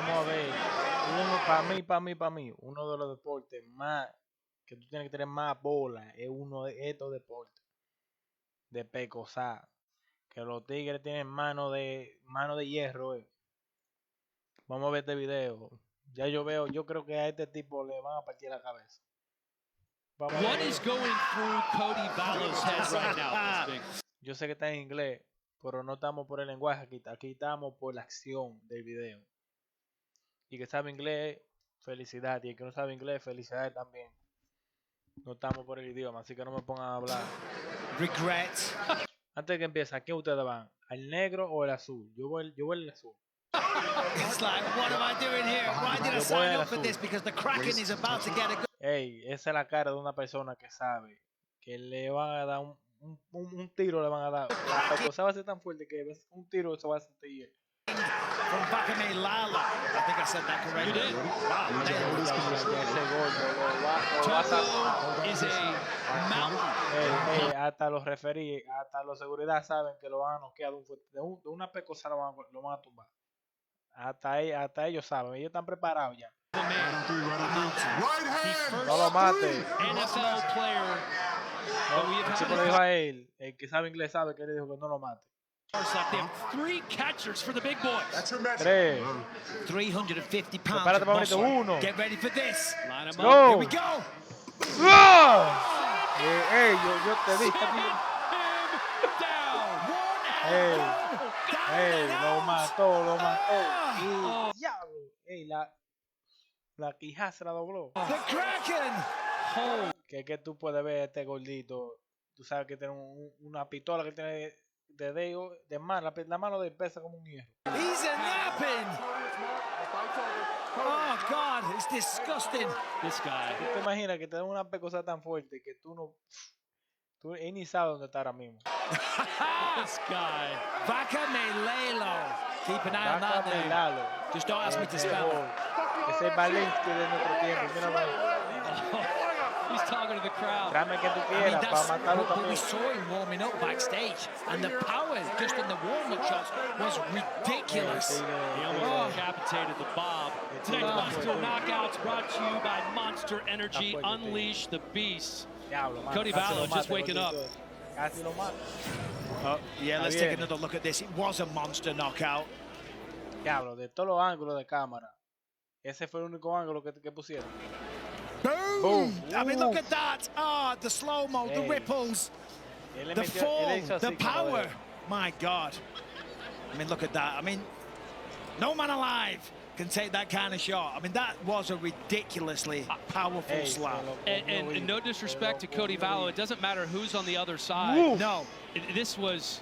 vamos a ver. Para mí, uno de los deportes más que tú tienes que tener más bola es uno de estos deportes de pecosar. Que los tigres tienen mano de hierro. Vamos a ver este video. Ya yo creo que a este tipo le van a partir la cabeza. What is going through Cody Ballo's head right now? Yo sé que está en inglés, pero no estamos por el lenguaje aquí estamos por la acción del video. Y que sabe inglés, felicidad. Y el que no sabe inglés, felicidad también. No estamos por el idioma, así que no me pongan a hablar. Regrets. Antes de que empiece, ¿a qué ustedes van? ¿Al negro o el azul? Yo voy el azul. It's like, what am I doing here? Why did I sign up for this? Because the Kraken is about to get a good... Ey, esa es la cara de una persona que sabe que le van a dar un tiro, le van a dar. La cosa va a ser tan fuerte que un tiro se va a sentir. From Bakame Lala. I think I said that correctly. You did. Wow. Is a mountain. Hasta los referí, hasta los seguridad saben que lo van a noquear de una pecosa lo van a tumbar. Hasta ellos saben, ellos están preparados ya. No lo mate. NFL player. El chico le dijo a él, el que sabe inglés sabe que él le dijo que no lo mate. They have 3 catchers for the big boys. 3. 350 pounds. Prepárate para muscle. uno. Get ready for this. Line 'em Go. up. Here we go. Yo te dije a ti. Lo mató. Y diablo, la quijada se la dobló. The Kraken. Que tú puedes ver a este gordito. Tú sabes que tiene una pistola que tiene de dedo, de mano. La mano de pesa como un hierro. He's a napping. Oh, God, it's disgusting. This guy. ¿Tú te imaginas que te dan una pecosa tan fuerte que él ni sabe dónde está ahora mismo? This guy. Bakame. Keep an eye on that name. Just don't ask me to spell it. Ese es Valencia de nuestro tiempo. Mira, He's talking to the crowd. tráeme que tú I mean, quieras para that's matarlo what we también. saw him warming up backstage, and the power just in the warm-up shots was ridiculous. He almost decapitated the Bob. Tonight's Monster Knockouts brought to you by Monster Energy. Unleash the Beast. Diablo, man, Cody casi lo Ballo just mata, waking up. Casi lo mata. Yeah, let's take another look at this. It was a monster knockout. Diablo, de todos los ángulos de cámara, ese fue el único ángulo que pusieron. Boom! Boom. I mean, look at that. Ah, the slow-mo, the Hey. ripples, Él le the metió- él hizo form, así the como power. de- My God. I mean, look at that. I mean, no man alive can take that kind of shot. I mean, that was a ridiculously powerful Hey, slap. And no disrespect to Cody Ballo, it doesn't matter who's on the other side. Woo. No. This was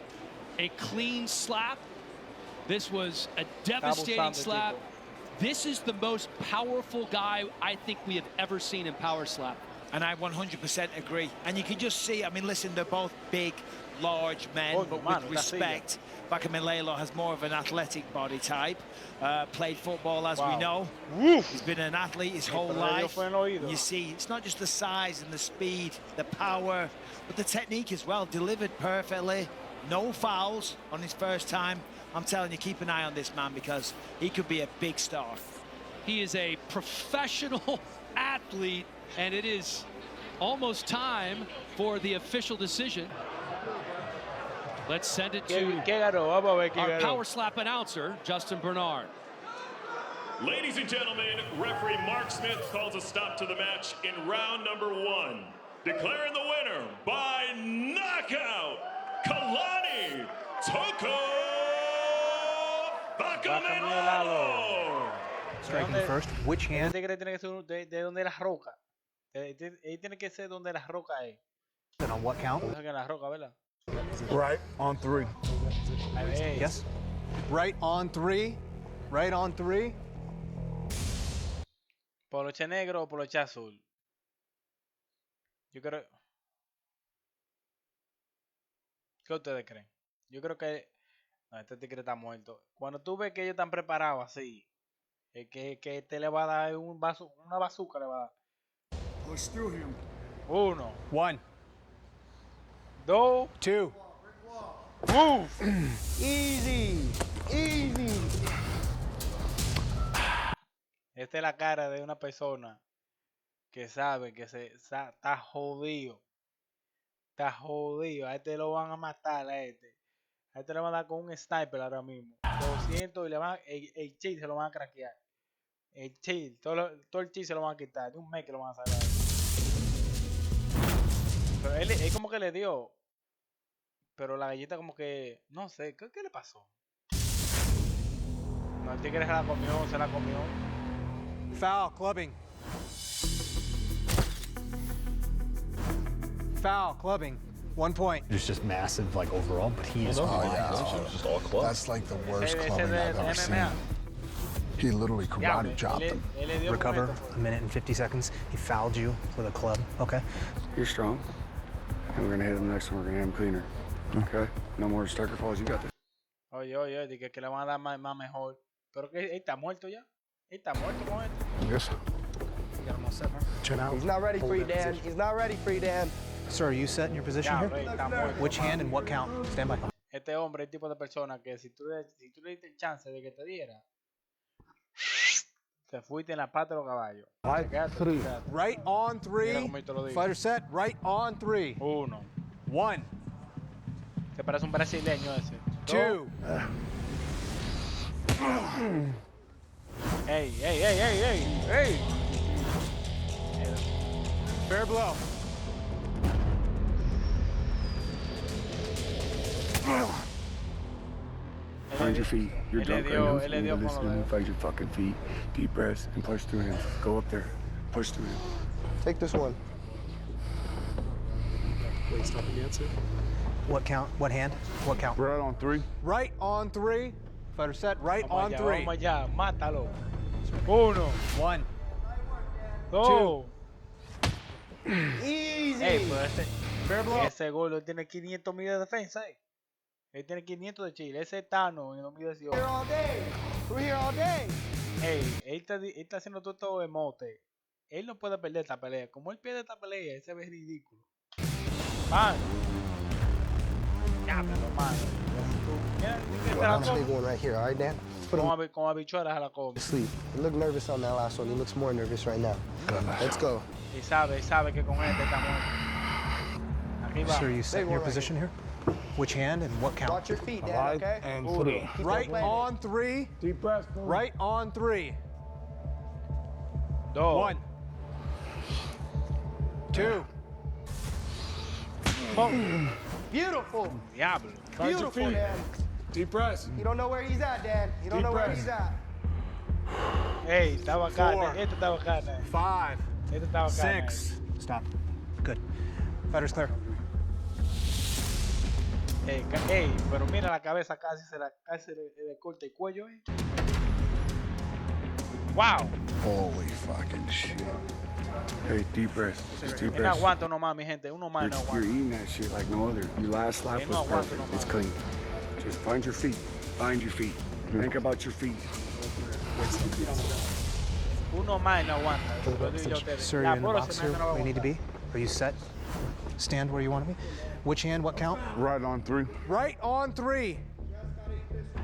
a clean slap. This was a devastating abusando, slap. tipo. This is the most powerful guy I think we have ever seen in power slap. And I 100% agree. And you can just see, I mean, listen, they're both big, large men, Oh, but mano, with respect. Bakame has more of an athletic body type. Played football, as we know. Uf. He's been an athlete his whole pero le dio life. fue en el oído. You see, it's not just the size and the speed, the power, but the technique as well, delivered perfectly. No fouls on his first time. I'm telling you, keep an eye on this man because he could be a big star. He is a professional athlete, and it is almost time for the official decision. Let's send it to ¿Qué ganó? Vamos a ver quién our ganó. power slap announcer, Justin Bernard. Ladies and gentlemen, referee Mark Smith calls a stop to the match in round number 1. Declaring the winner by knockout, Kalani Toko Bakamelalo. Striking first. Which hand? Ese tigre tiene que ser de donde la roca. Él tiene que ser donde la roca es. And on what count? O sea que la roca, ¿verdad? Right on 3. A ver. Yes. Right on 3. Right on 3. Poloche negro o poloche azul. Yo creo. ¿Qué ustedes creen? Yo creo que. No, este tigre está muerto. Cuando tú ves que ellos están preparados así, que te le va a dar una bazooka le va a dar. Push through him. 1, 1, 2, 2. ¡Uf! Easy. Easy. Esta es la cara de una persona que sabe que está jodido. Está jodido. A este lo van a matar a este. A este le van a dar con un sniper ahora mismo. 200 y le van el chill se lo van a craquear. El chill, todo el chill se lo van a quitar. De un mes que lo van a sacar. Pero él como que le dio. Pero la galleta como que, no sé, ¿qué le pasó? No, el tigre se la comió. Foul, clubbing. Foul, clubbing. 1 point. It's just massive, like overall, but he is It's just all club. That's like the worst clubbing I've ever seen. He literally karate chopped him. recover a minute and 50 seconds. He fouled you with a club. Okay. You're strong. And we're gonna hit him next one. We're gonna hit him cleaner. Okay? No more striker falls. You got this. Oye, dije que le van a dar más mejor. Pero que él está muerto ya. Él está muerto con esto. Yes. You got him all set, man? Chin out. He's not ready for you, Dan. He's not ready for you, Dan. Sir, are you set in your position Ya, here? bro, está muerto. Which hand and what count? Stand by. Este hombre es el tipo de persona que si tú le diste el chance de que te diera, te fuiste en la pata de los caballos. Chequéate. Right on Mira 3. cómo yo te lo digo. Fighter set, right on 3. 1. 1, Te parece un brasileño ese. 2. Ey. Fair blow. Find your feet. You're Él le drunk right dio- now. él le You dio need to con listen lo to me. de- Find your fucking feet. Deep breaths and push through him. Go up there. Push through him. Take this one. What count? What hand? What count? Right on 3. Right on 3. Fighter set, right on 3. Vamos allá, mátalo. 1, 1. 2. Easy. Ey, pero Fair blow. ese gordo tiene 500 mil de defensa, Él tiene 500 de Chile. Ese Tano en 2018. Here all day. We're here all day. Ey, él está haciendo todo esto emote. Él no puede perder esta pelea. Como él pierde esta pelea, él se ve ridículo. Man. Ya, pero mano. Mira, Well, la I'm gonna take one right here, all right, Dan? Put him con habichuelas a la come. to sleep. He looked nervous on that last one. He looks more nervous right now. Let's go. Y sabe que con este está muerto. Aquí va. Sir, are you set in your one right position here? Which hand and what count? Watch your feet, Dan, okay? And Uno. 3. Keep Right that planted. on 3. Deep breath. Right on 3. 2. 1, 2. Beautiful. Diablo. Find your Beautiful, feet. Dan. Deep breaths. You don't know where he's at, Dan. You don't know where breath. he's at. Ey, está bacana. 4. Este está bacana. 5. Este está bacana. 6. Stop. Good. Fighter's clear. Ey, pero mira la cabeza casi le corta el cuello, Wow. Holy fucking shit. Hey, deep breaths. Just deep Él no breaths. aguanta uno más, mi gente. Uno más no You're aguanta. eating that shit like no other. Your last lap Él was no aguanta perfect. no It's más. clean. Just find your feet. Find your feet. Think about your feet. Uno más no aguanta. Eso lo digo yo a ustedes. Sir, La you're in the poro box se here me no va a where you need to aguantar. be? Are you set? Stand where you want to be? Which hand, what count? Right on 3. Right on 3.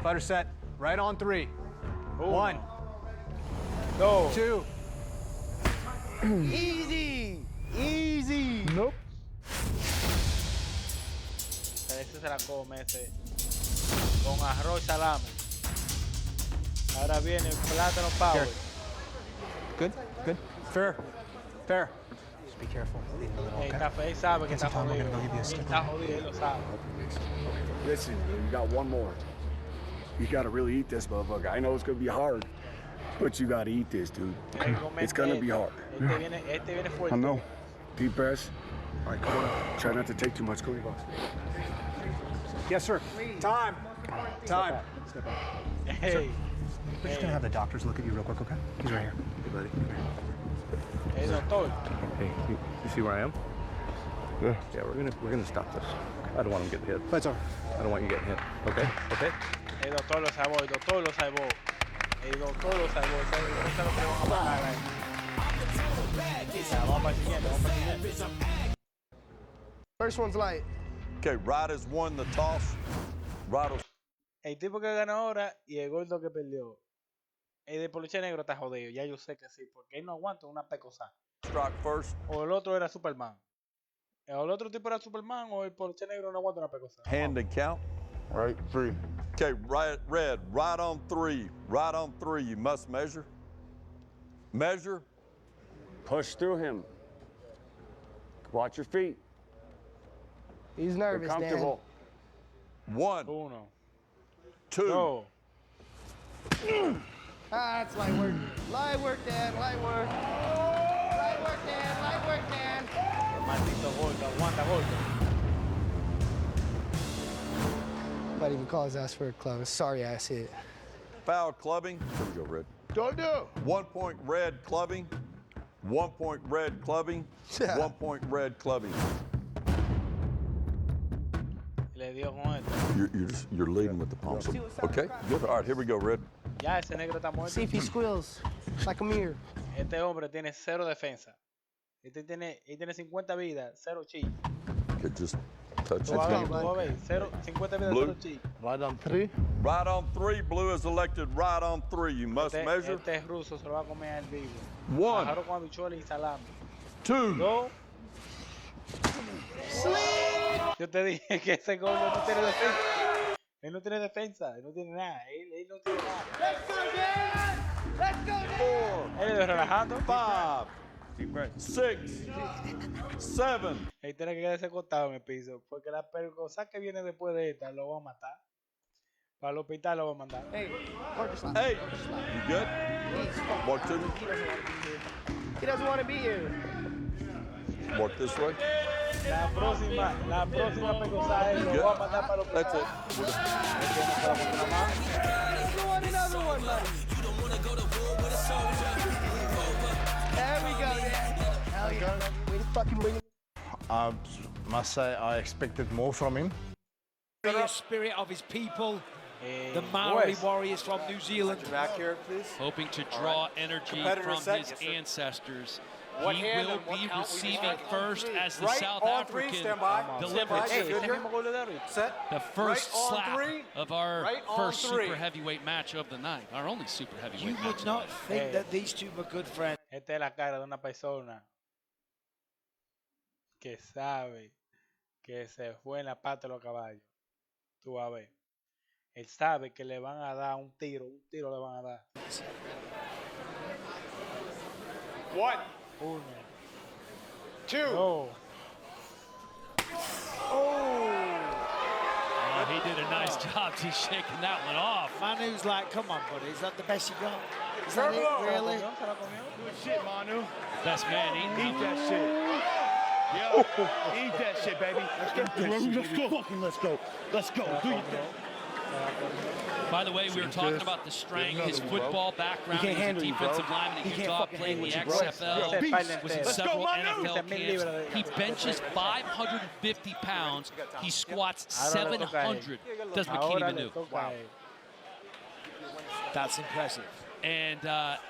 Fighter set, right on 3. 1, 2. 2. Easy. Easy. Nope. Ese se la come, ese. Con arroz y salame. Ahora viene el plátano power. Good, good. Fair. Fair. Just be careful. Lean a little, Ey, okay? está fe- él sabe que Get está some time, we're jodido. gonna go give you a Él stick. está jodido, él lo sabe. Listen, you got one more. You gotta really eat this motherfucker. I know it's gonna be hard, but you gotta eat this, dude. Él come It's gonna be hard. Este viene fuerte. I know. Deep breaths. All right, come on. Try not to take too much. Go, boss. Yes, sir. Time. Time. Ey, We're just gonna have the doctors look at you real quick, okay? He's right here. Hey, buddy. el doctor. Hey, you see where I am? Yeah. Yeah, we're gonna stop this. I don't want him getting hit. Fights over. I don't want you getting hit. Okay? Okay? El doctor lo salvó, el doctor lo salvó. El doctor lo salvó. Eso es lo que van a matar ahí. Ya, vamos para el siguiente, vamos para el siguiente. First one's light. Okay, Riders won the toss. Riders El tipo que ganó ahora y el gordo que perdió. El de poloche negro está jodido. Ya yo sé que sí, porque él no aguanta una pecosa. Strike first. O el otro era Superman. O el otro tipo era Superman o el poloche negro no aguanta una pecosa. Hand and count. Right, 3. Okay, right, red, right on 3. Right on 3. You must measure. Measure. Push through him. Watch your feet. He's Get nervous, Dan. comfortable. 1, Uno. 2. Dos. Ah, that's light work. Light work, Dan. Light work. Light work, Dan. Light work, Dan. Maldito gordo, aguanta gordo. Might even call his ass for a club. Sorry, ass hit. Foul clubbing. Here we go, red. Don't do. 1 point red clubbing. 1 point red clubbing. 1 point red clubbing. Le dio con esto. You're leading with the palms. Okay, good. All right, here we go, red. Ya ese negro está muerto. See if he squeals like a mirror. Este hombre tiene 0 defensa. Este tiene 50 vidas, 0 chi. Okay, just touch Tú vas a ver, it. tú vas a ver. 50 vidas, Blue. 0 chi. Right on 3. Right on 3. Blue is elected right on 3. You must measure. Este es ruso, se lo va a comer al vivo. 1, Pájaro con habichuela y salami. 2. 2. Yo te dije que ese gordo no tiene defensa. Él no tiene defensa, él no tiene nada. Él no tiene nada. Let's go, Dan! Let's go, Dan! Él es relajando. 5, 6, 7. Él tiene que quedarse acostado en el piso. Porque la cosa que viene después de esta lo va a matar. Para el hospital lo va a mandar. Hey, work the slap. 8. You good? Walk to me. He doesn't want to be here. Walk this way. La próxima pecosa es lo va a mandar para el hospital. That's it. Let's go on another one, buddy. There we go, Dan. Hell yeah. Way to fucking bring it. I must say I expected more from him. The spirit of his people. The Maori warriors from New Zealand. Back here, please. Hoping to draw energy Competitor from set, his yes, sir. ancestors. What He hand will and what be count we receiving decide? first as the Right South on 3, African stand by. delivers Hey, Este mismo gordo de ahorita. Set. the first Right on slap 3. of our Right on first 3. super heavyweight match of the night. Our only super heavyweight You match. would of not the night. think that these two were good friends. Esta es la cara de una persona que sabe que se fue en la pata de los caballos. Tú vas a ver. Él sabe que le van a dar un tiro le van a dar. 1, 1, 2. 2. Oh, he did a nice job. He's shaking that one off. Manu's like, come on, buddy, is that the best you got? Is that it, really? Good shit, Manu. Best man Eat eating. that shit. Yo, eat that shit, baby. Let's go. Let's go. Let's go. Do your thing. By the way, we were talking about the strength, his football background. He's a defensive lineman at Utah, played in the XFL, was in several NFL camps. He benches 550 pounds. He squats 700. Does bikini maneuver. Wow. That's impressive. And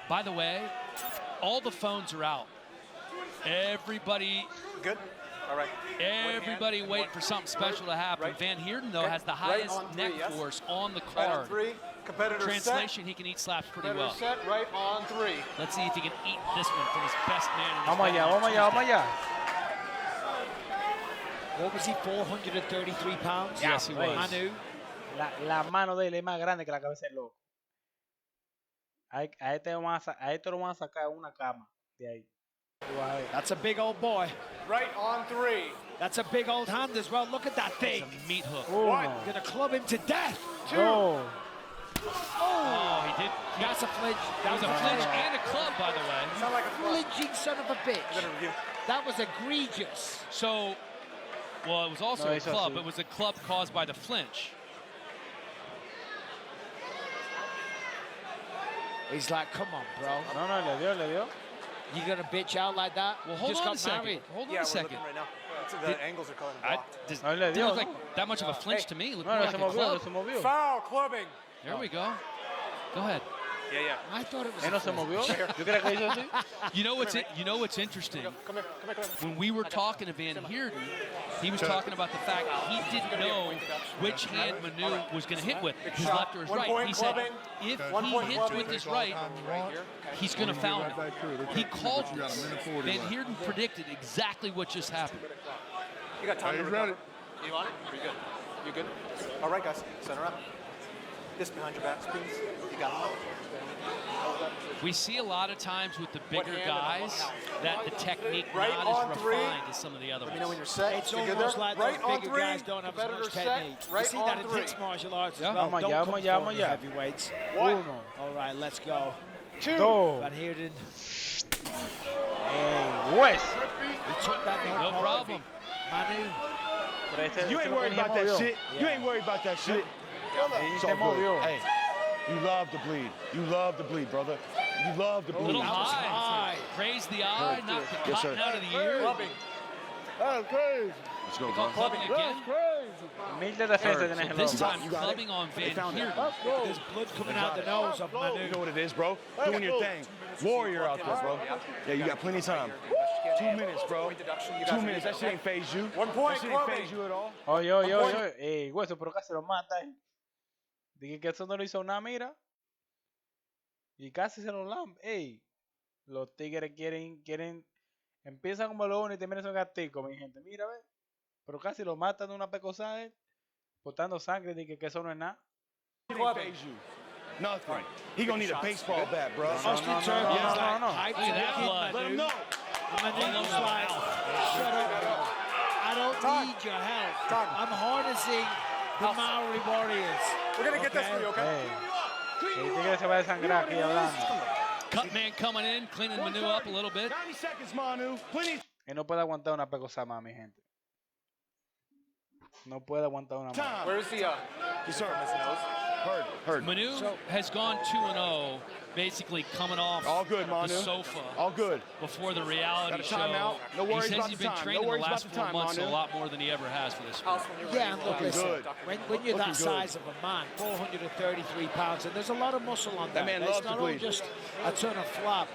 by the way, all the phones are out. Everybody Good. All right. Everybody waiting for something special to happen. Right. Van Heerden, though, Okay. has the Right highest on neck 3, yes. force on the Right on card. 3. Competitor Translation, set. he can eat slaps pretty Competitor well. set. Right on 3. Let's see if he can eat this one from his best man. In his Vamos allá, fight on vamos allá, vamos Tuesday. allá. What was he, 433 pounds? Yes, he was. Manu. La mano de él es más grande que la cabeza del loco. A este lo van a sacar una cama de ahí. Tú vas a ver. That's a big old boy. Right on 3. That's a big old hand as well. Look at that thing. It's a meat hook. Uno, Gonna club him to death. 2. dos. Oh, he did. That's a flinch. That was a flinch and a club, by the way. Sound like a flinch. Flinching son of a bitch. Better review. That was egregious. So, well, it was also No, a eso club. sí. It was a club caused by the flinch. He's like, come on, bro. No, le dio. You gonna bitch out like that? Well, hold Just on got a second. married. Hold on Yeah, a we're second. looking right now. The angles are calling him blocked. Does, No, le didn't dio. look like that much of a flinch to me. It looked No, more no like se a movió, club. se movió. Foul clubbing. There we go. Go ahead. Yeah. I thought it was. Él no se movió. Yo creía que hizo así. You know what's interesting? Come here. When we were talking to Van Heerden, he was talking about the fact he didn't know which hand Manu was going to hit with, his left or his right. He said if he hits with his right, he's going to foul him. He called this. Van Heerden predicted exactly what just happened. You got time to recover. You on it? Pretty good. You good? All right, guys. Center up. This behind your backs, please. You got it. We see a lot of times with the bigger guys that the technique not as refined as some of the other ones. Let me know when you're set. It's you almost like right those bigger on 3. guys don't have as much technique. Right you see that on in 3. mixed martial arts Yeah. as well. Vamos Don't allá, come vamos allá, for vamos the allá. heavyweights. Uno. All right, let's go. Dos. Van Heerden. Hey, West. He took that No problem. Manu. You ain't worried about that shit. You ain't worried about that shit. Él It's se all good. movió. Hey, you love to bleed. You love to bleed, brother. You love to A bleed. little high. Raise the eye, knock the Yes, cotton sir. out of the ear. That's crazy. Let's go, bro. Clubbing again. Mil de defensa tenés el This loco. time clubbing on Van Heerden. There's blood coming out the nose of You Manu. know what it is, bro. Doing your thing. Warrior out there, bro. Yeah, you got plenty of time. 2 minutes, bro. 2 minutes. That shit ain't phase you. 1 point, That shit ain't phase you at all. Oye. Ey, Hueso, pero casi lo mata. Dije que eso no lo hizo nada, mira. Y casi se lo lambe. Ey, los tigres quieren. Empiezan como lo uno y terminan son gaticos, mi gente. Mira, ve. Pero casi lo matan de una pecosada, botando sangre. Dije que eso no es nada. It ain't phase you. Nothing. He gonna need a baseball bat, bro. Austin Turkey is like hyped to Look at that begin, blood. Let him know. Manu's like, shut up. I don't need your help. I'm harnessing the Maori warriors. We're going to get this for you, okay? Ey, el tigre se va a desangrar aquí hablando. Cut man coming in, cleaning Manu up a little bit. 90 seconds, Manu. Plenty. Él no puede aguantar una pecosada más, mi gente. No puede aguantar una más. Time. Where is the Yes, sir. his nose? Heard. Manu has gone 2-0, basically coming off All good, the Manu. sofa All good. before the reality Got a show. timeout. No He worries says about he's the been time. training No worries the last about the 4 time, months a Manu. lot more than he ever has for this fight. Yeah, and look, Looking listen, good. when you're that Looking good. size of a man, 433 pounds, and there's a lot of muscle on That man It's loves to not all bleed. just a ton of flap.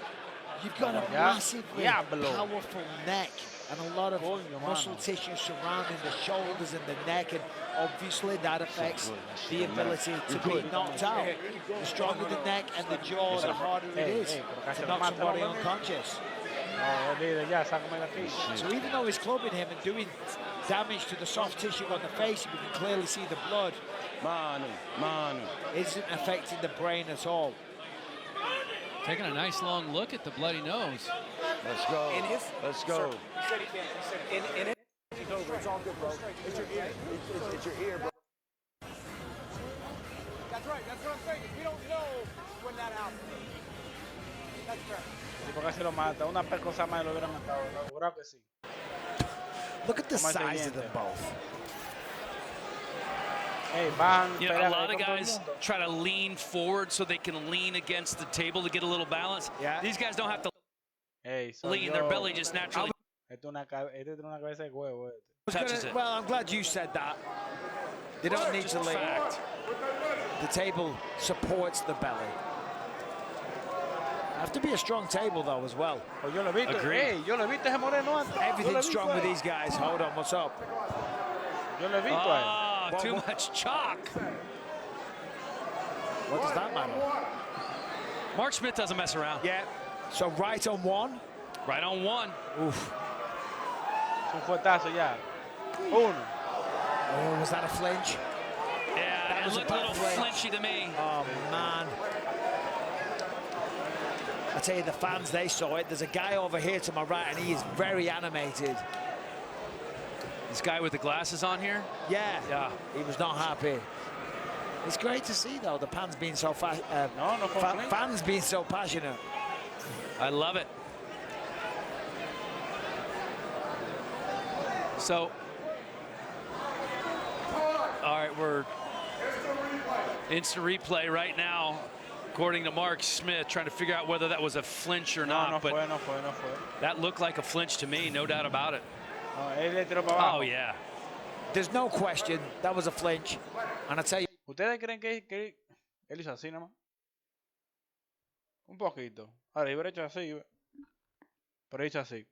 You've got a Yeah. massively Diablo. powerful neck and a lot of muscle tissue surrounding the shoulders and the neck, and obviously that affects the ability to be knocked out. The stronger the neck and the jaw, the harder it is to knock somebody unconscious. No, olvide ya, sácame de aquí. So even though he's clubbing him and doing damage to the soft tissue on the face, we can clearly see the blood Manu. isn't affecting the brain at all. Taking a nice long look at the bloody nose. Let's go. Let's go. He said he can't. He said in it. It's over. It's all good, bro. It's your ear. It's your ear, bro. That's right. That's what I'm saying. We don't know when that happens. That's correct. Tipo casi lo mata. Una pecosada más lo hubiera matado. Seguro que sí. Look at the Como size of siguiente. them both. Hey, van, You know, a pelean lot of con todo el guys mundo. try to lean forward so they can lean against the table to get a little balance. Yeah. These guys don't have to Hey, soy lean. Their yo. belly just naturally Este tiene una cabeza de huevo. touches it. Well, I'm glad you said that. They don't need to lean. Fact. The table supports the belly. Have to be a strong table though as well. Pues yo lo he visto. Agreed. Hey, yo lo he visto ese moreno antes. Yo lo Everything's he strong visto with ahí. these guys. Hold on, what's up? Yo lo he visto ahí. Ah, too much chalk. What does that matter? Mark Smith doesn't mess around. Yeah. So right on one. Right on one. Oof. Es un fuetazo ya. Uno. Oh, was that a flinch? Yeah, it was a looked a bad little flinch. flinchy to me. Oh man. I tell you, the fans, they saw it. There's a guy over here to my right, and he is very animated. This guy with the glasses on here? Yeah. Yeah. He was not happy. It's great to see, though, the fans being so fans being so passionate. I love it. So, all right, we're instant replay right now, according to Mark Smith, trying to figure out whether that was a flinch or not. No but fue. that looked like a flinch to me, no doubt about it. No, él le tiró para abajo. Oh, yeah. There's no question that was a flinch. And I tell you, ¿Ustedes creen que él hizo así nomás? Un poquito. Ahora, hubiera hecho así, pero hizo así.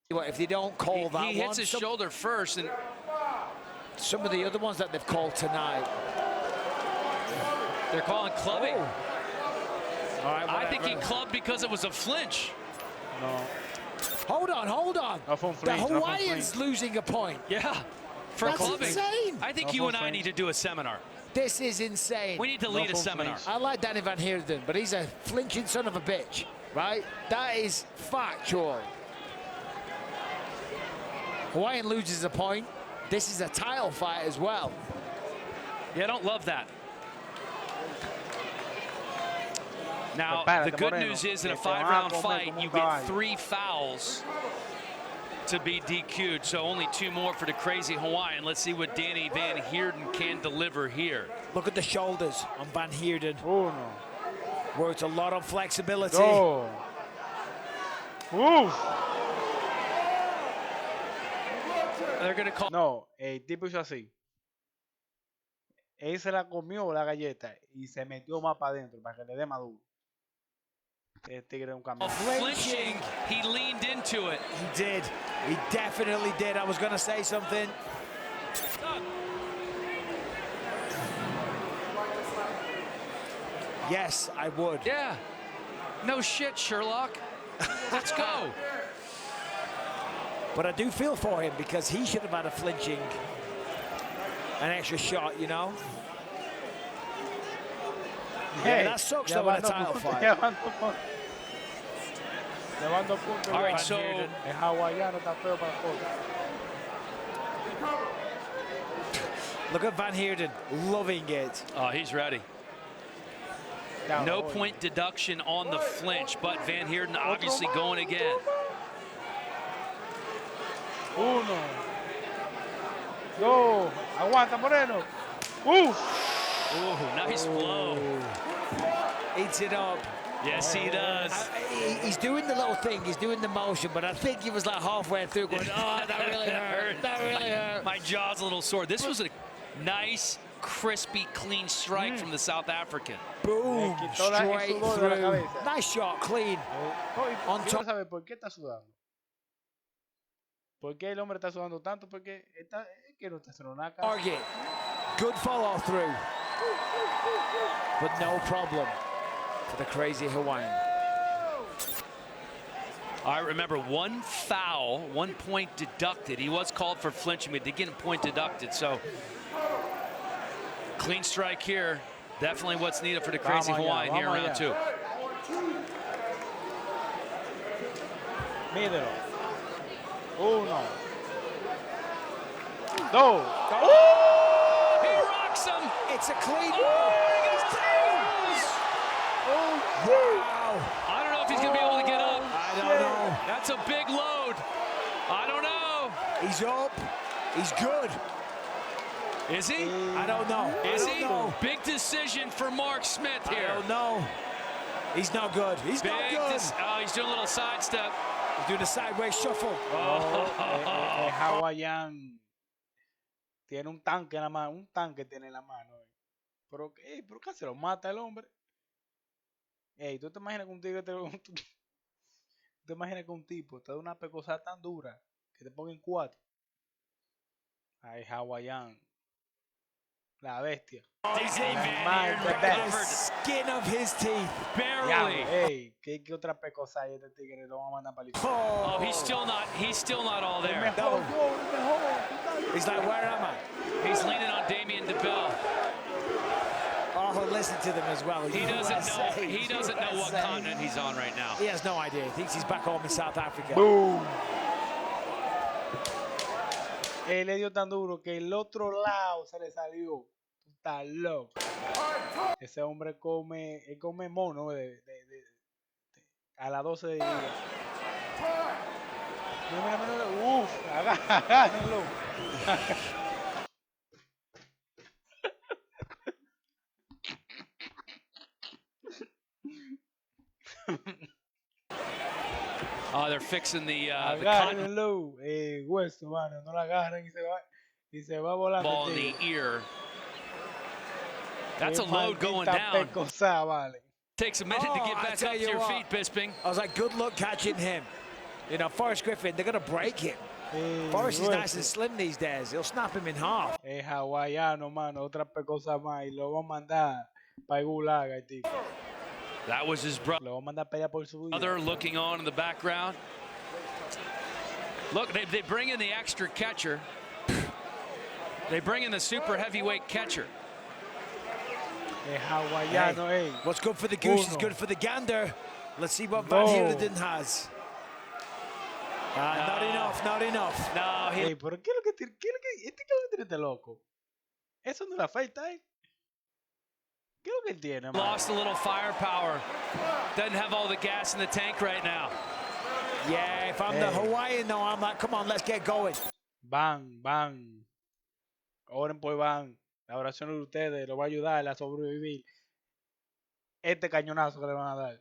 If they don't call that he hits his shoulder first, and some of the other ones that they've called tonight, they're calling clubbing. All right, I think he clubbed because it was a flinch. No. Hold on. The Hawaiian's losing a point. Yeah, for That's clubbing. Insane. I think you and I need to do a seminar. This is insane. We need to lead a seminar. I like Danny Van Heerden, but he's a flinching son of a bitch, right? That is factual. Hawaiian loses a point. This is a title fight as well. Yeah, I don't love that. Now, the good news is in a 5-round fight, you get 3 fouls to be DQ'd, so only 2 more for the crazy Hawaiian. Let's see what Danny Van Heerden can deliver here. Look at the shoulders on Van Heerden. Works a lot of flexibility. They're going to call... No, el tipo hizo así. Él se la comió la galleta y se metió más para adentro para que le dé más duro. El tigre es un camión. Flinching, he leaned into it. He did. He definitely did. I was going to say something. Yes, I would. Yeah. No shit, Sherlock. Let's go. But I do feel for him because he should have had a flinching, an extra shot, you know? Yeah, that sucks though in a title fight. All right, so look at Van Heerden loving it. Oh, he's ready. No point deduction on the flinch, but Van Heerden obviously going again. Uno. Dos. Aguanta, Moreno. Ooh, nice blow. Eats it up. Yes, he does. He's doing the little thing. He's doing the motion, but I think he was like halfway through going, oh, that really hurt. That really hurt. My jaw's a little sore. This was a nice, crispy, clean strike from the South African. Boom. Straight through. Nice shot, clean. On top. ¿Sabe por qué está sudando? ¿Por qué el hombre está sudando tanto? Porque está, es que no está haciendo nada. Target. Good follow through. But no problem for the crazy Hawaiian. I remember 1 foul, 1 point deducted. He was called for flinching, but they get a point deducted. So clean strike here. Definitely what's needed for the crazy Hawaiian here in round 2. Mídelo. Uno. Dos. He rocks him. It's a clean. Wow. I don't know if he's going to be able to get up. I don't know. That's a big load. I don't know. He's up. He's good. Is he? I don't know. Is he? Know. Big decision for Mark Smith here. I don't know. He's not good. He's not good. Oh, he's doing a little sidestep. He's doing a sideways shuffle. Hawaiian tiene un tanque en la mano, tiene en la mano. Pero qué se lo mata el hombre. Ey, ¿tú te imaginas que un tigre te imaginas que un tipo te da una pecosa tan dura que te pongan 4? Ay, Hawaiian. La bestia. The skin of his teeth. Barely. Ey, ¿qué otra pecosa hay este tigre? Lo vamos a mandar para el Oh, he's still not all there. He's like, where am I? He's leaning on Damian DeBell. Oh, listen to them as well. He doesn't know what continent he's on right now. He has no idea. He thinks he's back home in South Africa. Boom. Él le dio tan duro que el otro lado se le salió. Tú estás loco. Ese hombre come mono a las 12 de día. Uf, agárrenlo. Oh, they're fixing the agárrenlo. Hueso, mano, no lo agarran y se va volando. Ball in the ear. That's a load going down. Pecosa, vale. Takes a minute to get back up to your feet, Bisping. I was like, good luck catching him. You know, Forrest Griffin, they're going to break him. Forrest is nice and slim these days. He'll snap him in half. Hawaiano, mano. Otra cosa más. Y lo va a mandar para el gulag, el tipo. That was his brother looking on in the background. Look, they bring in the extra catcher. They bring in the super heavyweight catcher. Hawaiano, hey. What's good for the goose is good for the gander. Let's see what Van Heerden has. Not enough, not enough. No, hey, pero ¿qué es lo que tiene este loco? Eso no le afecta, ¿eh? ¿Qué es lo que tiene, man? Lost a little firepower. Doesn't have all the gas in the tank right now. Yeah, if I'm the Hawaiian, though, I'm like, come on, let's get going. Van. Oren por Van. La oración de ustedes lo va a ayudar a sobrevivir este cañonazo que le van a dar.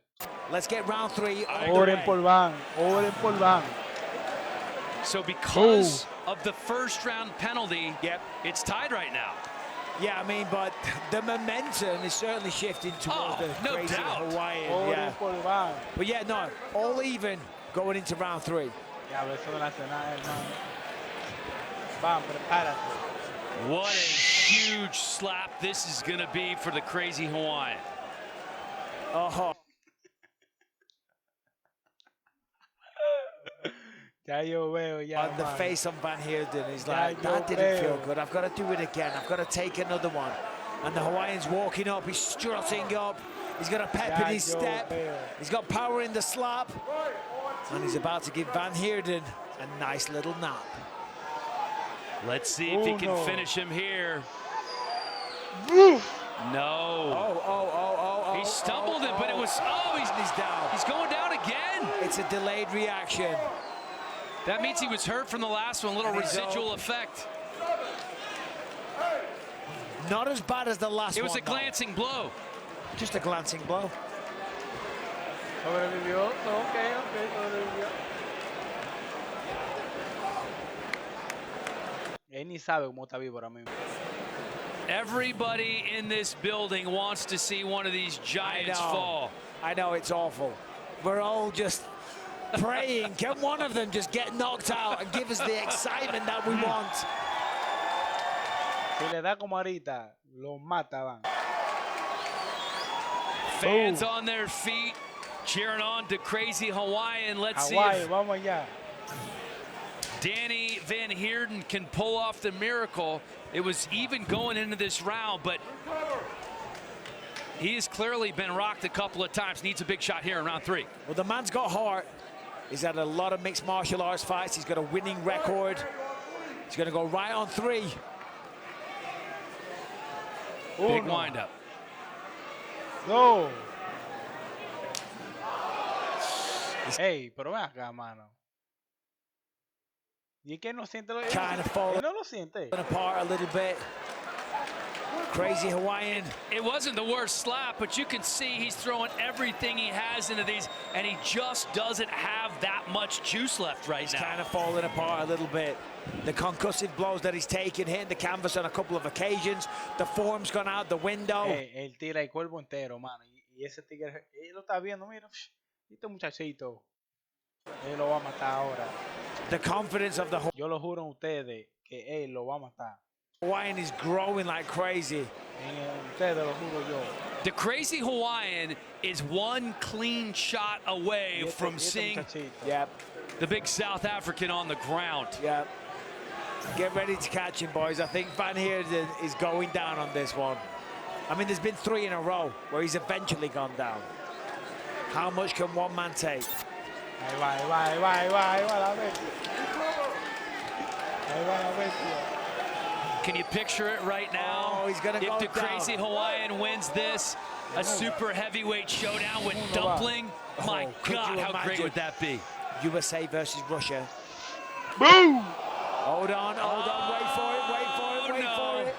Let's get round 3. Oren por Van. So because of the first round penalty, it's tied right now. Yeah, I mean, but the momentum is certainly shifting towards the crazy Hawaiian. But yeah, no, all even going into round 3. What a huge slap this is going to be for the crazy Hawaiian. On the face of Van Heerden, he's like, that didn't feel good. I've got to do it again. I've got to take another one. And the Hawaiian's walking up. He's strutting up. He's got a pep in his step. He's got power in the slap. And he's about to give Van Heerden a nice little nap. Let's see if he can finish him here. No. He stumbled it, but it was, he's down. He's going down again. It's a delayed reaction. That means he was hurt from the last one, a little residual effect. Not as bad as the last one. It was a glancing blow. Just a glancing blow. Sobrevivió. Okay, sobrevivió. Él ni sabe cómo está vivo ahora mismo. Everybody in this building wants to see one of these giants fall. I know, it's awful. We're all just praying, can one of them just get knocked out and give us the excitement that we want? Si le da como ahorita, lo mata, van. Fans on their feet, cheering on to crazy Hawaiian. Let's see if vamos allá. Danny Van Heerden can pull off the miracle. It was even going into this round, but he has clearly been rocked a couple of times. Needs a big shot here in round 3. Well, the man's got heart. He's had a lot of mixed martial arts fights. He's got a winning record. He's going to go right on 3. Big windup. Go. Hey, pero ven acá, mano. Y es que no siente kind of falling no lo siente. Apart a little bit. Crazy Hawaiian. It wasn't the worst slap, but you can see he's throwing everything he has into these, and he just doesn't have that much juice left right now. He's kind of falling apart a little bit. The concussive blows that he's taken, hitting the canvas on a couple of occasions. The form's gone out the window. Él tira el cuerpo entero, mano. Y ese tigre, él lo está viendo, mira. Este muchachito, él lo va a matar ahora. The confidence of the Yo lo juro a ustedes que él lo va a matar. Hawaiian is growing like crazy. Ustedes lo juro yo. The crazy Hawaiian is one clean shot away from seeing the big South African on the ground. Yep. Get ready to catch him, boys. I think Van Heerden is going down on this one. I mean, there's been 3 in a row where he's eventually gone down. How much can one man take? Ahí va la bestia. Ahí va la bestia. Can you picture it right now? Oh, he's gonna if go the down. crazy Hawaiian wins this, a super heavyweight showdown with Dumpling, my God, how great would that be? USA versus Russia. Boom! Hold on, wait for it.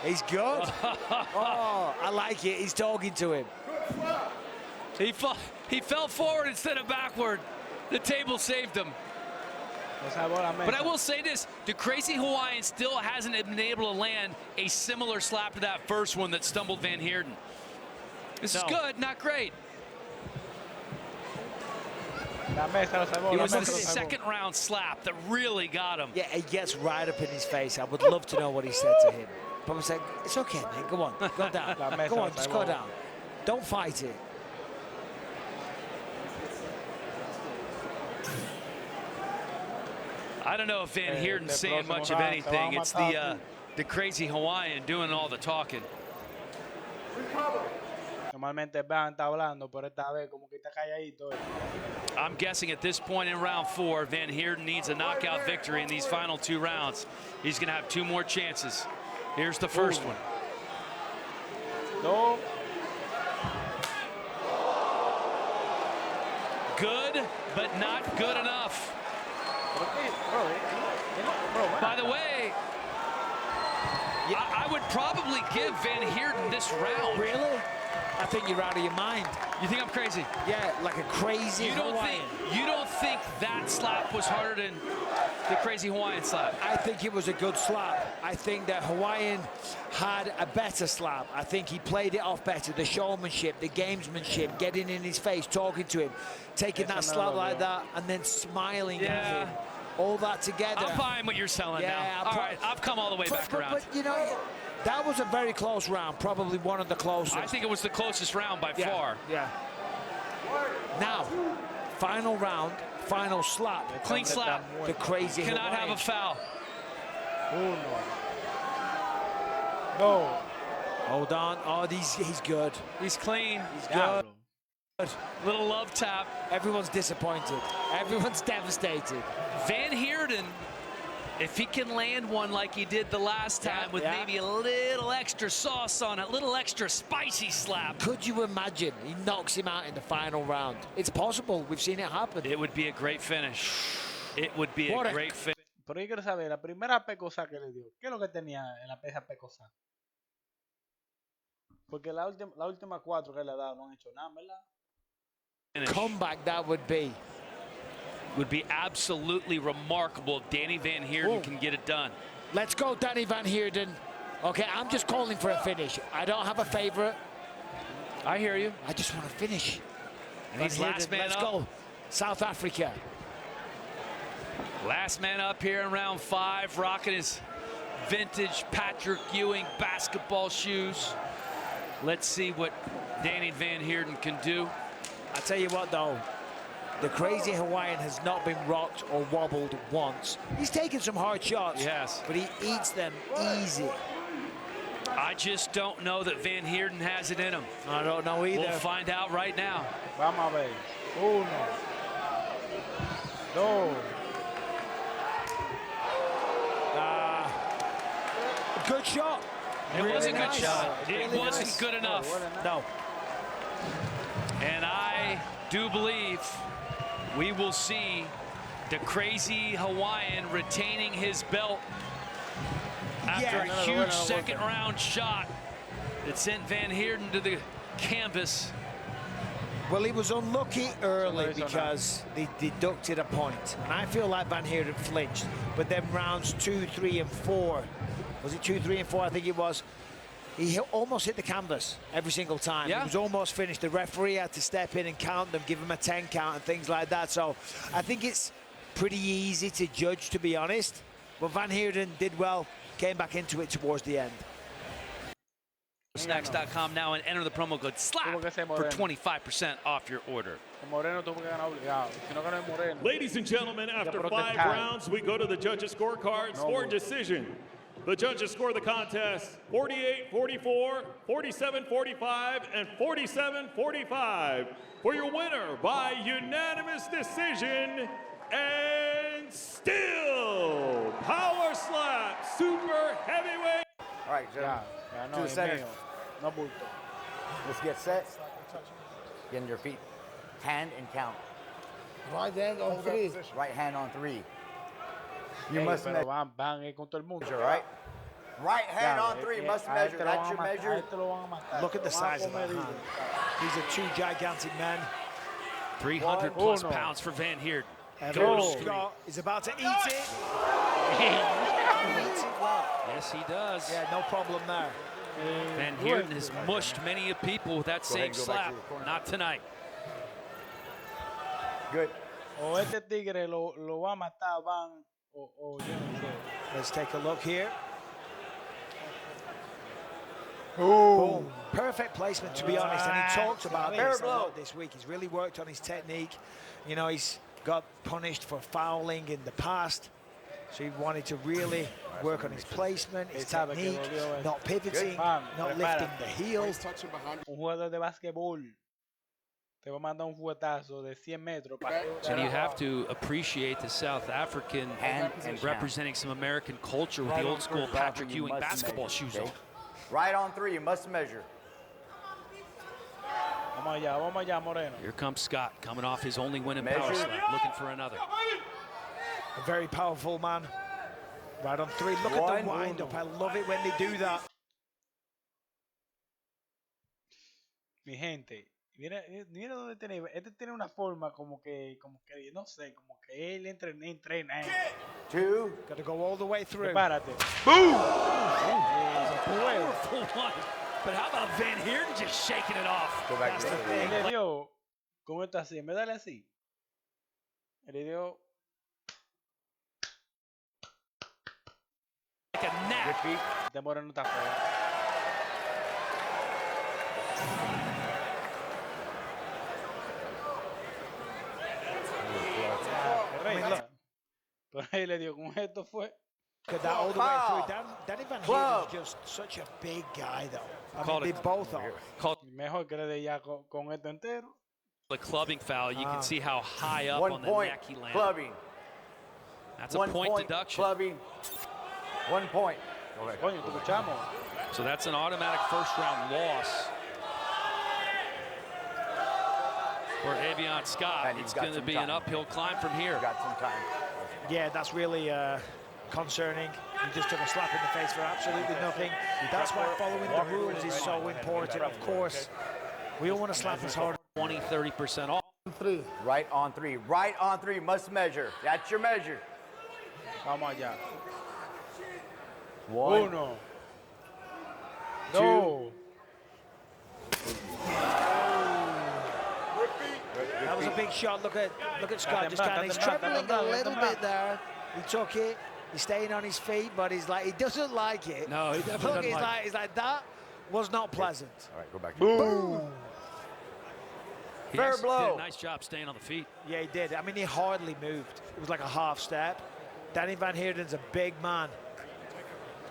He's good. Oh, I like it. He's talking to him. He fell forward instead of backward. The table saved him. But I will say this, the crazy Hawaiian still hasn't been able to land a similar slap to that first one that stumbled Van Heerden. This is good, not great. It was the second round slap that really got him. Yeah, he gets right up in his face. I would love to know what he said to him. Probably said, it's okay, man, go on, go down. Go on, just go down. Don't fight it. I don't know if Van Heerden's saying much of anything. It's the crazy Hawaiian doing all the talking. Normalmente Van está hablando, pero esta vez como que está calladito. I'm guessing at this point in round 4, Van Heerden needs a knockout victory in these final 2 rounds. He's going to have 2 more chances. Here's the first one. No. Good, but not good enough. By the way, I would probably give Van Heerden this round. Really? I think you're out of your mind. You think I'm crazy? Yeah, like a crazy Hawaiian. You don't think that slap was harder than the crazy Hawaiian slap? I think it was a good slap. I think that Hawaiian had a better slap. I think he played it off better. The showmanship, the gamesmanship, getting in his face, talking to him, taking that slap like that, and then smiling at him. All that together. I'm buying what you're selling now. All right, I've come all the way back around. But, you know, that was a very close round, probably one of the closest. I think it was the closest round by far. Yeah. Now, final round, final slap. Clean slap. The crazy Cannot Hawaiian. have a foul. No. Hold on. Oh, he's good. He's clean. He's good. Little love tap. Everyone's disappointed. Everyone's devastated. Van Heerden, if he can land one like he did the last time with maybe a little extra sauce on it, a little extra spicy slap. Could you imagine he knocks him out in the final round? It's possible. We've seen it happen. It would be a great finish. It would be a great finish. Pero yo quiero saber, la primera pecosa que le dio, ¿qué es lo que tenía en la pesa pecosa? Porque la última 4 que le ha dado no han hecho nada, ¿verdad? Comeback that would be. Would be absolutely remarkable if Danny Van Heerden can get it done. Let's go, Danny Van Heerden. Okay, I'm just calling for a finish. I don't have a favorite. I hear you. I just want to finish. And he's last man Let's up. go. South Africa. Last man up here in round 5, rocking his vintage Patrick Ewing basketball shoes. Let's see what Danny Van Heerden can do. I tell you what, though, the crazy Hawaiian has not been rocked or wobbled once. He's taken some hard shots, but he eats them easy. I just don't know that Van Heerden has it in him. I don't know either. We'll find out right now. Vamos a ver. 1, 2. Good shot. It was a good nice. shot. It Really wasn't nice. good enough. No. And I do believe we will see the crazy Hawaiian retaining his belt after a huge second round shot that sent Van Heerden to the canvas. Well, he was unlucky early because they deducted a point. And I feel like Van Heerden flinched. But then rounds 2, 3, and 4, was it 2, 3, and 4? I think it was. He almost hit the canvas every single time. Yeah. He was almost finished. The referee had to step in and count them, give him a 10 count and things like that. So I think it's pretty easy to judge, to be honest. But Van Heerden did well, came back into it towards the end. Snacks.com now and enter the promo code SLAP for 25% off your order. Ladies and gentlemen, after 5 rounds, we go to the judges' scorecards for decision. The judges score the contest 48-44, 47-45, and 47-45 for your winner by unanimous decision and still power slap super heavyweight. All right, gentlemen, to the center. Let's get set. Get in your feet. Hand and count. Right hand on 3. Right hand on 3. You must measure. Right? Right hand on 3 must measure. That's your measure. Look at the size of that hand. These are 2 gigantic men. 300 plus pounds for Van Heerden. Scott is about to eat it. Yes, he does. Yeah, no problem there. Van Heerden has mushed many of people with that same slap. Not tonight. Good. O este tigre lo va a matar, Van, o yo no sé. Let's take a look here. Boom. Perfect placement, to be honest, and he talked about this a lot this week. He's really worked on his technique. You know, he's got punished for fouling in the past, so he wanted to really work on his placement, his technique, not pivoting, not lifting the heel. Un jugador de básquetbol te va a mandar un fuetazo de 100 metros. And you have to appreciate the South African and representing some American culture with the old school Patrick Ewing basketball shoes on. Right on 3, you must measure. Vamos allá, Moreno. Here comes Scott, coming off his only win in power slam, looking for another. A very powerful man. Right on 3. Look at the wind-up. I love it when they do that. Mi gente, mira dónde tiene. Este tiene una forma como que no sé, como que él entrena. 2. Got to go all the way through. Prepárate. Boom! Powerful one. But how about Van Heerden just shaking it off? Go back. Él le dio con esto así, me dale así. Él le dio. Like a gnat. Este Moreno está feo. Pero ahí le dio con esto fue. That all the way through. Danny Van Heerden is just such a big guy, though. I mean, they both are. Mejor que le dé ya con esto entero. The clubbing foul, you can see how high up 1 on the point neck he landed. clubbing. That's a point deduction. Clubbing. 1 point. Coño, te escuchamos. So that's an automatic first-round loss for Avion Scott. It's going to be an uphill climb from here. Got some time. Yeah, that's really concerning. He just took a slap in the face for absolutely nothing. That's why following the rules is so important. Of course, we all want to slap as hard. 20-30% off. 3. Right on 3. Right on 3. Must measure. That's your measure. Vamos allá. 1. 1. 2. That was a big shot. Look at Scott just kind of, he's trembling a little bit there. He took it. He's staying on his feet, but he's like, he doesn't like it. No, he definitely doesn't like it. He's like, that was not pleasant. All right, go back. Boom. He Fair did blow. a nice job staying on the feet. Yeah, he did. I mean, he hardly moved. It was like a half step. Danny Van Heerden's a big man.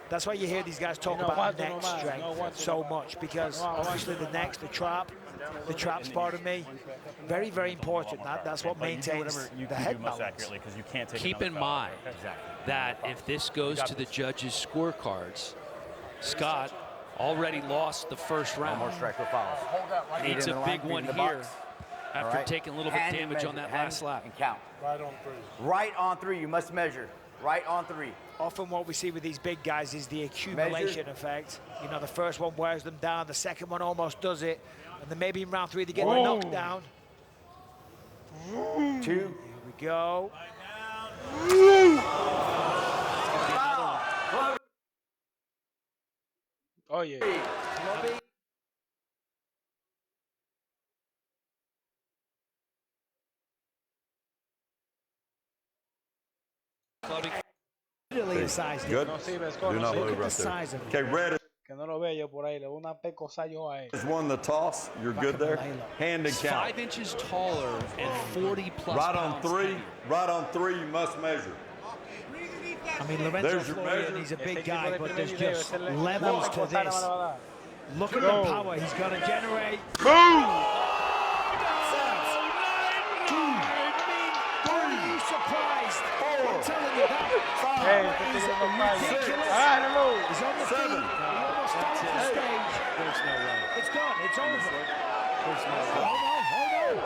That's why you hear these guys talk about neck strength so much, because obviously the necks, the trap's part of me, very, very important. That's what maintains the head balance. Keep in mind that if this goes to the judges' scorecards, Scott already lost the first round. No more striker fouls. Needs a big one here after taking a little bit Hand damage measure. on that Hand last lap. And count. Right on 3. Right on 3. You must measure. Right on 3. Often what we see with these big guys is the accumulation effect. You know, the first one wears them down, the second one almost does it, and then maybe in round 3 they get knocked down. 2. Here we go. Oh yeah. Really incised Good. it. Do not move right there. Okay, red Que no lo vea yo por ahí, le doy una pecosa yo a él. is won the toss. You're good there. Hand and count. 5 inches taller and 40 plus Right on pounds 3. heavier. Right on 3. You must measure. I mean, Lorenzo There's your Florian, measure. he's a big guy, but there's just levels to this. Look at the power he's going to generate. Boom! Are you surprised? I'm telling you that. Hey, He's ridiculous. He's on the feet. He almost fell off the stage. There's no way. It's gone. It's over. There's no way. Hold on.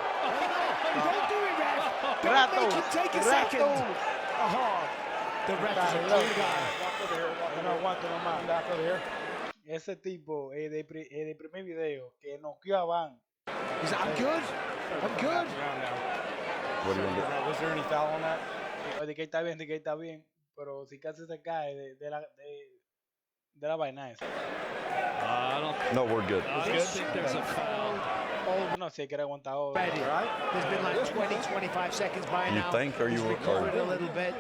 Don't do it, ref. Don't make him take a second. The ref is a good guy. Yo no aguanto nomás. Ese tipo de primer video que noqueó a Van. He's like, I'm good. What do you want to do? Was there any foul on that? De que está bien, pero si casi se cae de la vaina esa. No, we're good. I don't think there's a foul. No, si quiere aguantar ahora. Ready, right? There's been like 20, 25 seconds by You now. think, or you He's recovered a little bit.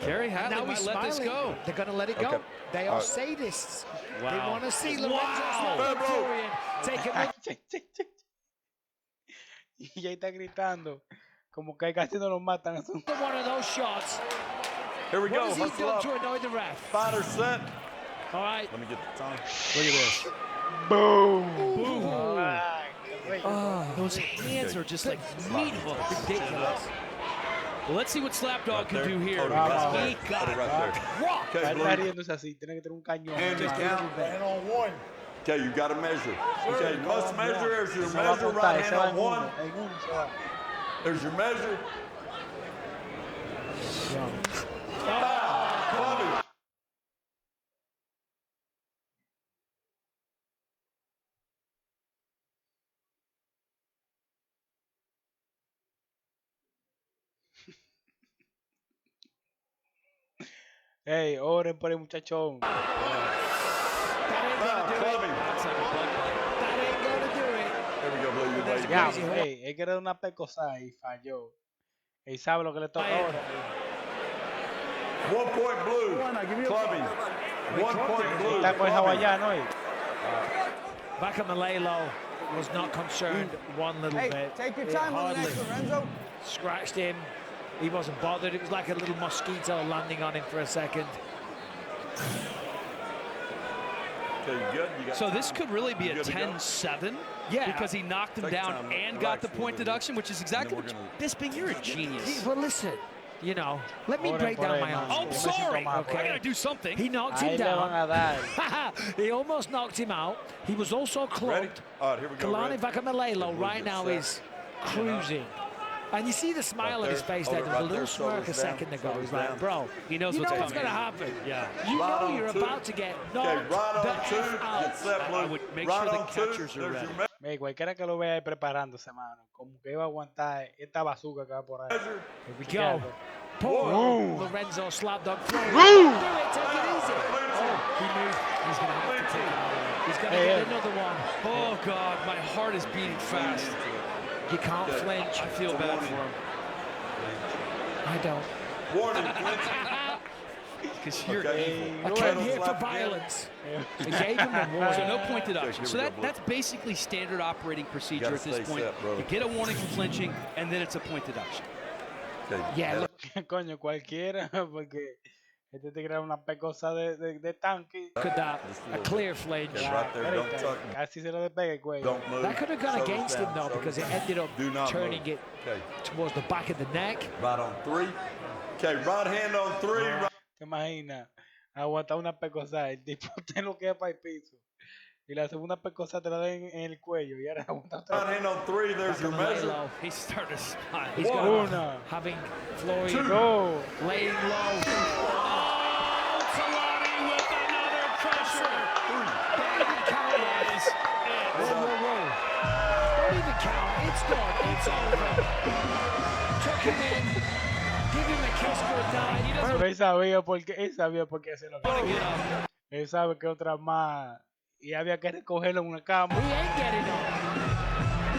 Gary Hadley Now might he's let this smiling. go. They're going to let it go. Okay. They All are right. sadists. Wow. They want to see Lorenzo Wow. Florian take another Y ahí está gritando. Como que casi no lo matan. one of those shots. Here we What go. has he Hustle done up. to annoy the ref? Fighter set. All right. Let me get the time. Look at this. Boom. Boom. Oh, Those hands are just like meat hooks. ridiculous. Well, let's see what Slapdog can do here. Hold it Because right he there. got Hold it right there. Rock. Okay, Está Blue. riéndose así. Tiene que tener un cañón. And Just count. a little bit. on one. Okay, you got to measure. Okay, you must measure. There's your Se va a measure. montar, Right se hand va on en one. uno. En uno se va. There's your measure. Foul. Clubbing. Ey, oren por el muchachón. That ain't Foul. going to do it. Clubbing. That ain't going to do it. There we go, Blue. You lay Ya, down. ey, él quiere dar una pecosada y falló. Él sabe lo que le toca ahora. 1 point Blue. Clubbing. 1 point Blue. Está con el Clubbing. hawaiano ahí. Back Malalo was not concerned one little bit. Take your It time on the hardly next, Lorenzo. scratched him. He wasn't bothered. It was like a little mosquito landing on him for a second. Okay, you good? You got So this time? could really be You a good to go? 10-7. Yeah. Because he knocked him Take down time, and relax got the a little point bit. deduction, which is exactly And what then we're Bisping, you're a genius. Well, listen, you know, let me Oren break por down él, my man. own Oh, I'm score. sorry. Okay. I gotta do something. He knocked Ahí him le van down. a dar. He almost knocked him out. He was also Ready? clubbed. All right, here we go. Kalani Ready? Vakamalelo Good right move, now set. is cruising. And you see the smile on Right his there. face Hold there. it There was right a little there. smirk a Shoulders second down. ago. He's Shoulders like, down. bro, He knows you what's know what's coming. going to happen. Yeah. You Right know on you're two. about to get Okay, knocked right the on two. F out. Get set, Blue. I would make right sure the on two. catchers are There's ready. your measure. Ey, cualquiera que lo vea ahí preparándose, mano. Como que iba a aguantar esta bazooka que va por ahí. Here we go. Chequeate. Poor Boom. Lorenzo Slapdog Florian. Boom. Do it, take it easy. Oh, he moved. He's going to have to take another one. He's going to get another one. Oh, God, my heart is beating fast. You can't flinch. I feel bad for him. I don't. Warning, clinching. Because you're Okay. evil. I Go came ahead, here for slap again. violence. He gave him the warning. So no point deduction. here So we go, that's basically standard operating procedure Gotta at this stay point. set, brother. You get a warning for flinching, and then it's a point deduction. Okay. Yeah, look, Coño, cualquiera, porque este te crea una pecosa de tanque. look at that. Just a A little clear bit. flinch. Okay, right there. Don't Espérate, tuck. casi se lo despega el cuello. Don't move. That could have gone Shoulders against him, down, though, shoulders because it down. ended up Do not turning move. it Okay. towards the back of the neck. Right on three. Okay, right hand on three. Right. ¿Te imaginas? Aguantar una pecosa, el tipo te lo queda para el piso. Y la segunda pecosa te la den en el cuello. Y ahora aguanta Right otra. hand on three. There's your measure. Low. He started to smile. He's One. got Una. having Florian Dos. laying low. Oh, Kalani with another crusher. Don't count it. Whoa, whoa, whoa. Don't even count. It's done. It's over. Took him in. Give him a kiss goodnight. He doesn't Pero él sabía por qué se lo quería. Él sabe que otra más. Y había que recogerlo en una cama. He ain't getting up.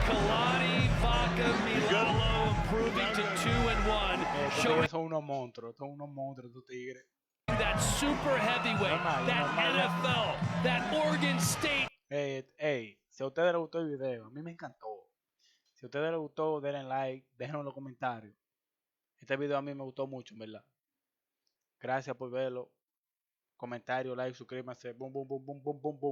Kalani Vakamalelo improving to 2-1. Estos Showing tigres son unos monstruos. Son unos monstruos estos tigres. that super heavyweight, that NFL, that Oregon State. Ey, si a ustedes les gustó el video, a mí me encantó. Si a ustedes les gustó, denle like, déjenlo en los comentarios. Este video a mí me gustó mucho, en verdad. Gracias por verlo. Comentario, like, suscríbanse. Boom, boom, boom, boom, boom, boom, boom.